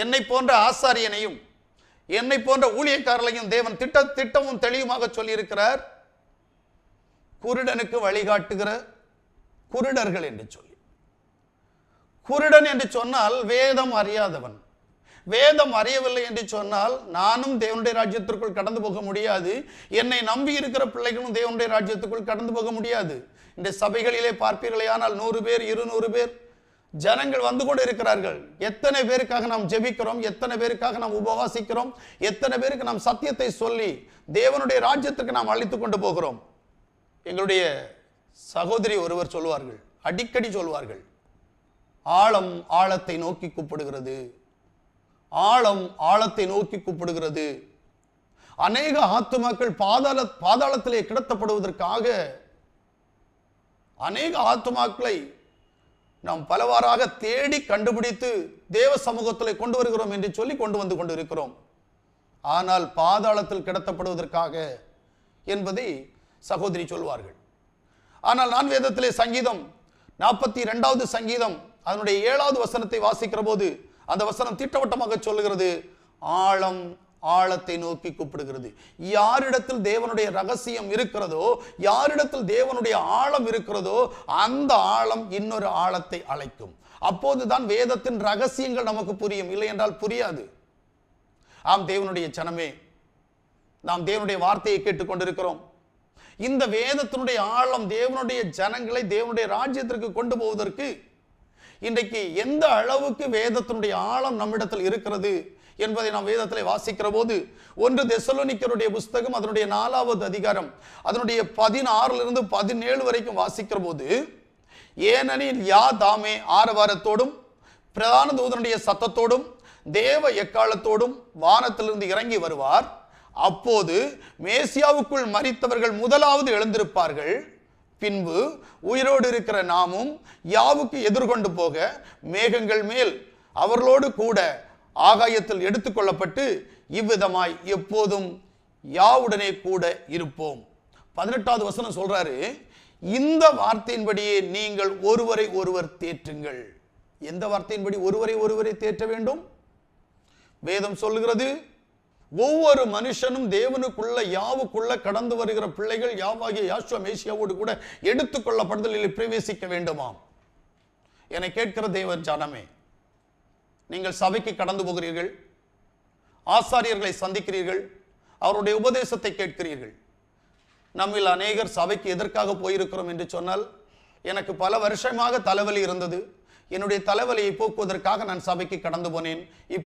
என்னை போன்ற ஆசாரியனையும் என்னை போன்ற ஊழியக்காரர்களையும் தேவன் திட்டமும் தெளிவுமாக சொல்லியிருக்கிறார். குருடனுக்கு வழிகாட்டுகிற குருடர்கள் என்று சொல்லி. குருடன் என்று சொன்னால் வேதம் அறியாதவன். வேதம் அறியவில்லை என்று சொன்னால் நானும் தேவனுடைய ராஜ்யத்திற்குள் கடந்து போக முடியாது. என்னை நம்பி இருக்கிற பிள்ளைகளும் தேவனுடைய ராஜ்யத்துக்குள் கடந்து போக முடியாது. இந்த சபைகளிலே பார்ப்பீர்களே, ஆனால் 100 பேர் 200 பேர் ஜனங்கள் வந்து கொண்டு இருக்கிறார்கள். எத்தனை பேருக்காக நாம் ஜெபிக்கிறோம், எத்தனை பேருக்காக நாம் உபவாசிக்கிறோம், எத்தனை பேருக்கு நாம் சத்தியத்தை சொல்லி தேவனுடைய ராஜ்யத்துக்கு நாம் அழைத்து கொண்டு போகிறோம். எங்களுடைய சகோதரி ஒருவர் சொல்வார்கள், அடிக்கடி சொல்வார்கள், ஆழம் ஆழத்தை நோக்கி கூப்பிடுகிறது, ஆழம் ஆழத்தை நோக்கி கூப்பிடுகிறது. அநேக ஆத்துமாக்கள் பாதாளத்திலே கிடத்தப்படுவதற்காக அநேக ஆத்துமாக்களை நாம் பலவாறாக தேடி கண்டுபிடித்து தேவ சமூகத்தில் கொண்டு வருகிறோம் என்று சொல்லி கொண்டு வந்து கொண்டிருக்கிறோம். ஆனால் பாதாளத்தில் கிடத்தப்படுவதற்காக என்பதை சகோதரி சொல்வார்கள். ஆனால் நான் வேதத்திலே சங்கீதம் 42வது சங்கீதம் அதனுடைய 7வது வசனத்தை வாசிக்கிற போது அந்த வசனம் திட்டவட்டமாக சொல்லுகிறது, ஆழம் ஆழத்தை நோக்கி கூப்பிடுகிறது. யாரிடத்தில் தேவனுடைய ரகசியம் இருக்கிறதோ, யாரிடத்தில் தேவனுடைய ஆழம் இருக்கிறதோ, அந்த ஆழம் இன்னொரு ஆழத்தை அழைக்கும். அப்போதுதான் வேதத்தின் ரகசியங்கள் நமக்கு புரியும். இல்லை என்றால் புரியாது. ஆம் தேவனுடைய ஜனமே, நாம் தேவனுடைய வார்த்தையை கேட்டுக்கொண்டிருக்கிறோம். இந்த வேதத்தினுடைய ஆழம் தேவனுடைய ஜனங்களை தேவனுடைய ராஜ்யத்திற்கு கொண்டு போவதற்கு இன்றைக்கு எந்த அளவுக்கு வேதத்தினுடைய ஆழம் நம்மிடத்தில் இருக்கிறது என்பதை நாம் வேதத்தில் வாசிக்கிற போது 1 தெசலோனிக்கருடைய புஸ்தகம் அதனுடைய 4வது அதிகாரம் அதனுடைய 16 17 வரைக்கும் வாசிக்கிற போது, ஏனெனில் தாமே ஆரவாரத்தோடும் பிரதான தூதனுடைய சத்தத்தோடும் தேவ எக்காலத்தோடும் வானத்திலிருந்து இறங்கி வருவார். அப்போது மேசியாவுக்குள் மரித்தவர்கள் முதலாவது எழுந்திருப்பார்கள். பின்பு உயிரோடு இருக்கிற நாமும் யாவுக்கு எதிர்கொண்டு போக மேகங்கள் மேல் அவர்களோடு கூட ஆகாயத்தில் எடுத்துக்கொள்ளப்பட்டு இவ்விதமாய் எப்போதும் யாவுடனே கூட இருப்போம். 18வது வசனம் சொல்றாரு, இந்த வார்த்தையின்படியே நீங்கள் ஒருவரை ஒருவர் தேற்றுங்கள். எந்த வார்த்தையின்படி ஒருவரை ஒருவரை தேற்ற வேண்டும்? வேதம் சொல்லுகிறது, ஒவ்வொரு மனுஷனும் தேவனுக்குள்ள யாவுக்குள்ள கடந்து வருகிற பிள்ளைகள் யாவாகிய யாசுவா மேசியாவோடு கூட எடுத்துக்கொள்ளப்படுதலில் பிரவேசிக்க வேண்டுமாம். என்னை கேட்கிற தேவ ஜனமே, நீங்கள் சபைக்கு கடந்து போகிறீர்கள், ஆசாரியர்களை சந்திக்கிறீர்கள், அவருடைய உபதேசத்தை கேட்கிறீர்கள். நம்மில் அநேகர் சபைக்கு எதற்காக போயிருக்கிறோம் என்று சொன்னால், எனக்கு பல வருஷமாக தலைவலி இருந்தது, என்னுடைய தலைவலியை போக்குவதற்காக நான் சபைக்கு கடந்து போனேன்.